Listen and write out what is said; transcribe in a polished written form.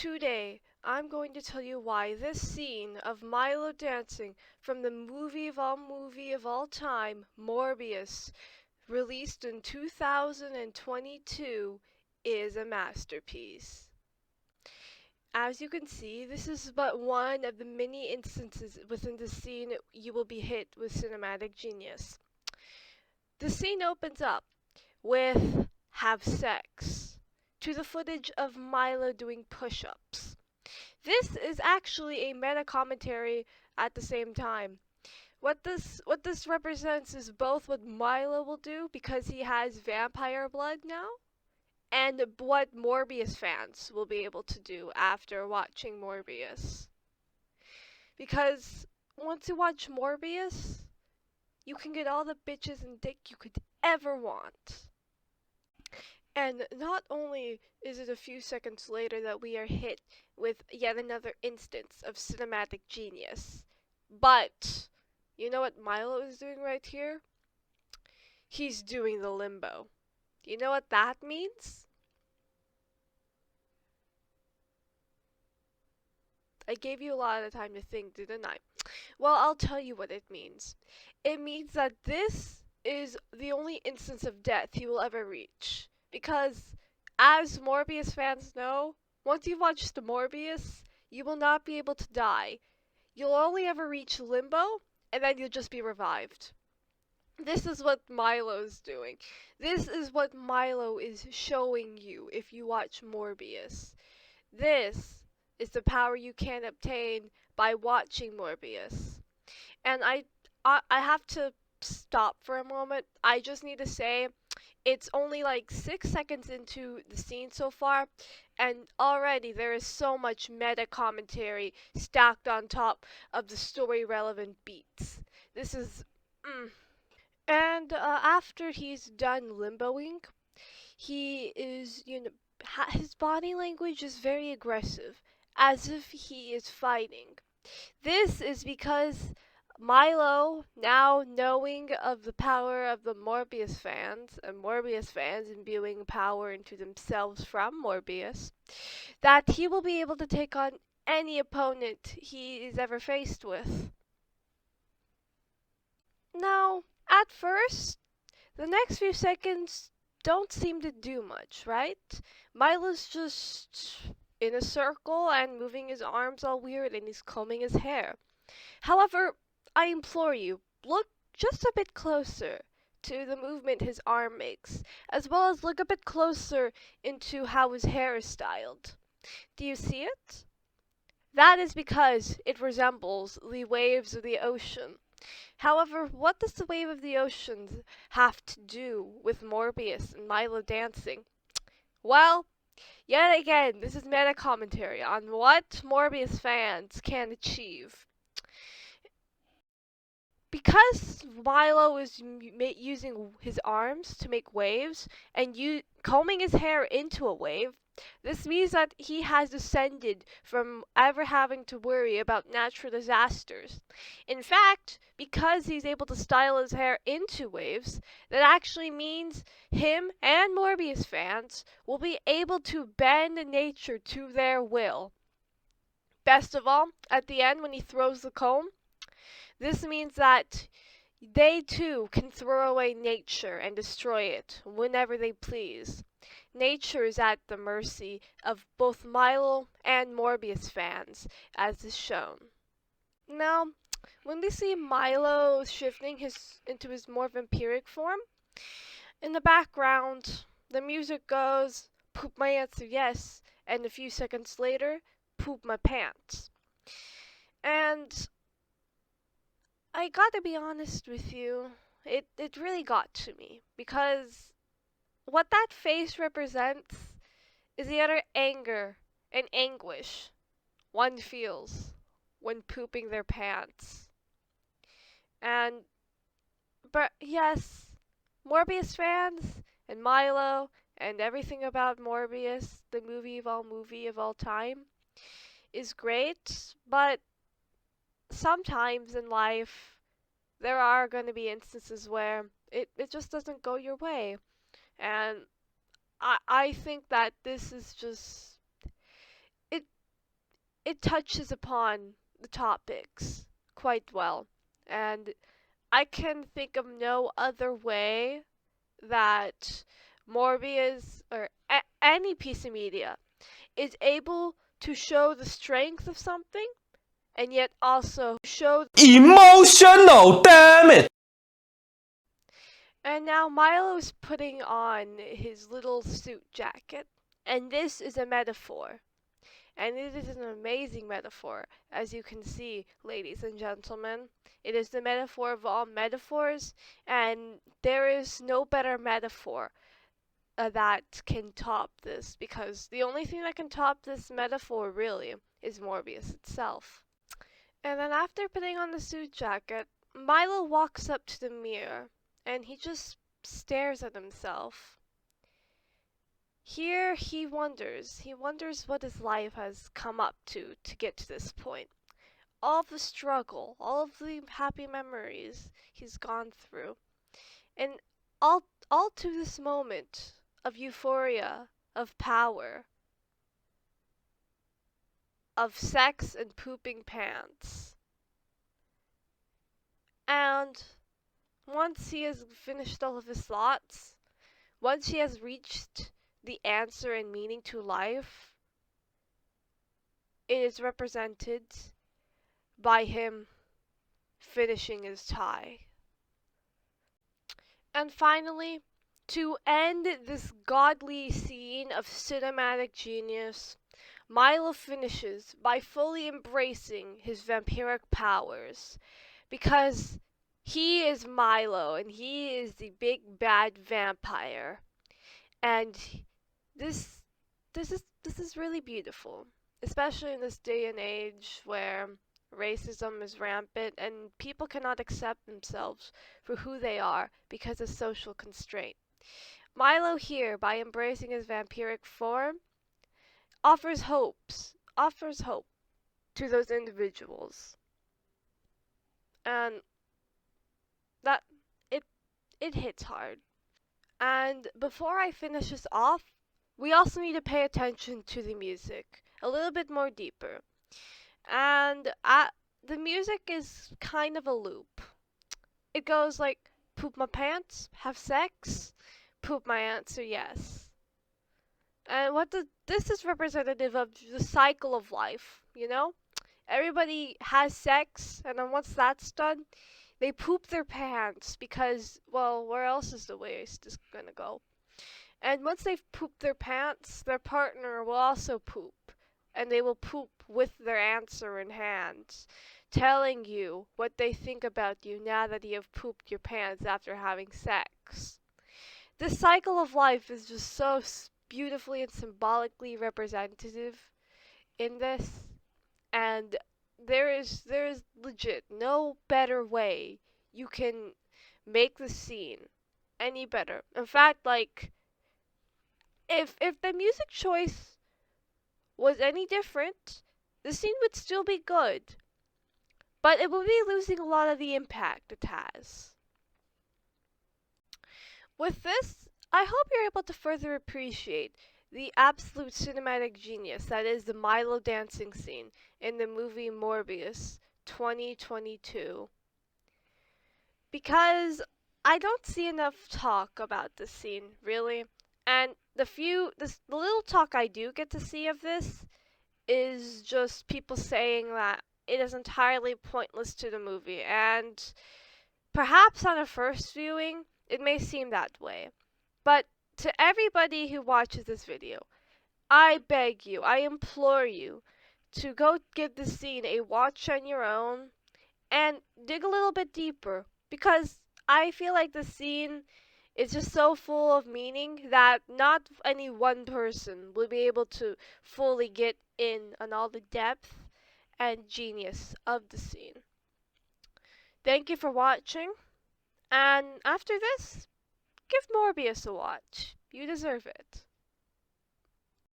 Today, I'm going to tell you why this scene of Milo dancing from the movie of all time, Morbius, released in 2022, is a masterpiece. As you can see, this is but one of the many instances within the scene you will be hit with cinematic genius. The scene opens up with "Have sex" to the footage of Milo doing push-ups. This is actually a meta commentary at the same time. What this represents is both what Milo will do because he has vampire blood now, and what Morbius fans will be able to do after watching Morbius. Because once you watch Morbius, you can get all the bitches and dick you could ever want. And not only is it a few seconds later that we are hit with yet another instance of cinematic genius, but you know what Milo is doing right here? He's doing the limbo. You know what that means? I gave you a lot of time to think, didn't I? Well, I'll tell you what it means. It means that this is the only instance of death he will ever reach. Because, as Morbius fans know, once you've watched Morbius, you will not be able to die. You'll only ever reach Limbo, and then you'll just be revived. This is what Milo's doing. This is what Milo is showing you if you watch Morbius. This is the power you can obtain by watching Morbius. And I have to stop for a moment. I just need to say it's only like 6 seconds into the scene so far, and already there is so much meta commentary stacked on top of the story relevant beats. This is And after he's done limboing, he is, his body language is very aggressive, as if he is fighting. This is because Milo, now knowing of the power of the Morbius fans, and Morbius fans imbuing power into themselves from Morbius, that he will be able to take on any opponent he is ever faced with. Now, at first, the next few seconds don't seem to do much, right? Milo's just in a circle and moving his arms all weird and he's combing his hair. However, I implore you, look just a bit closer to the movement his arm makes, as well as look a bit closer into how his hair is styled. Do you see it? That is because it resembles the waves of the ocean. However, what does the wave of the ocean have to do with Morbius and Milo dancing? Well, yet again, this is meta commentary on what Morbius fans can achieve. Because Milo is using his arms to make waves and combing his hair into a wave, this means that he has descended from ever having to worry about natural disasters. In fact, because he's able to style his hair into waves, that actually means him and Morbius fans will be able to bend nature to their will. Best of all, at the end when he throws the comb, this means that they too can throw away nature and destroy it whenever they please. Nature is at the mercy of both Milo and Morbius fans, as is shown. Now, when we see Milo shifting into his more vampiric form, in the background, the music goes, "Poop my answer yes," and a few seconds later, "Poop my pants." And I gotta be honest with you, it really got to me, because what that face represents is the utter anger and anguish one feels when pooping their pants. And, but yes, Morbius fans and Milo and everything about Morbius, the movie of all time, is great, but sometimes in life, there are going to be instances where it just doesn't go your way. And I think that this is just, it touches upon the topics quite well. And I can think of no other way that Morbius or any piece of media is able to show the strength of something and yet also show emotional, damn it! And now Milo's putting on his little suit jacket, and this is a metaphor. And it is an amazing metaphor, as you can see, ladies and gentlemen. It is the metaphor of all metaphors, and there is no better metaphor that can top this, because the only thing that can top this metaphor, really, is Morbius itself. And then after putting on the suit jacket, Milo walks up to the mirror, and he just stares at himself. Here he wonders what his life has come up to get to this point. All of the struggle, all of the happy memories he's gone through. And all to this moment of euphoria, of power, of sex and pooping pants. And once he has finished all of his thoughts, once he has reached the answer and meaning to life, it is represented by him finishing his tie. And finally, to end this godly scene of cinematic genius, Milo finishes by fully embracing his vampiric powers, because he is Milo and he is the big bad vampire. And this is really beautiful, especially in this day and age where racism is rampant and people cannot accept themselves for who they are because of social constraint. Milo here, by embracing his vampiric form, offers hope to those individuals. And that it hits hard. And before I finish this off, we also need to pay attention to the music a little bit more deeper. And the music is kind of a loop. It goes like, poop my pants, have sex, poop my answer yes. And this is representative of the cycle of life, you know? Everybody has sex, and then once that's done, they poop their pants because, well, where else is the waste is gonna go? And once they've pooped their pants, their partner will also poop. And they will poop with their answer in hand, telling you what they think about you now that you have pooped your pants after having sex. This cycle of life is just so beautifully and symbolically representative in this. And there is legit no better way you can make the scene any better. In fact, like, if the music choice was any different, the scene would still be good, but it would be losing a lot of the impact it has. With this, I hope you're able to further appreciate the absolute cinematic genius that is the Milo dancing scene in the movie Morbius 2022. Because I don't see enough talk about this scene, really. And the little talk I do get to see of this is just people saying that it is entirely pointless to the movie. And perhaps on a first viewing, it may seem that way. But to everybody who watches this video, I beg you, I implore you to go give the scene a watch on your own and dig a little bit deeper, because I feel like the scene is just so full of meaning that not any one person will be able to fully get in on all the depth and genius of the scene. Thank you for watching, and after this, give Morbius a watch. You deserve it.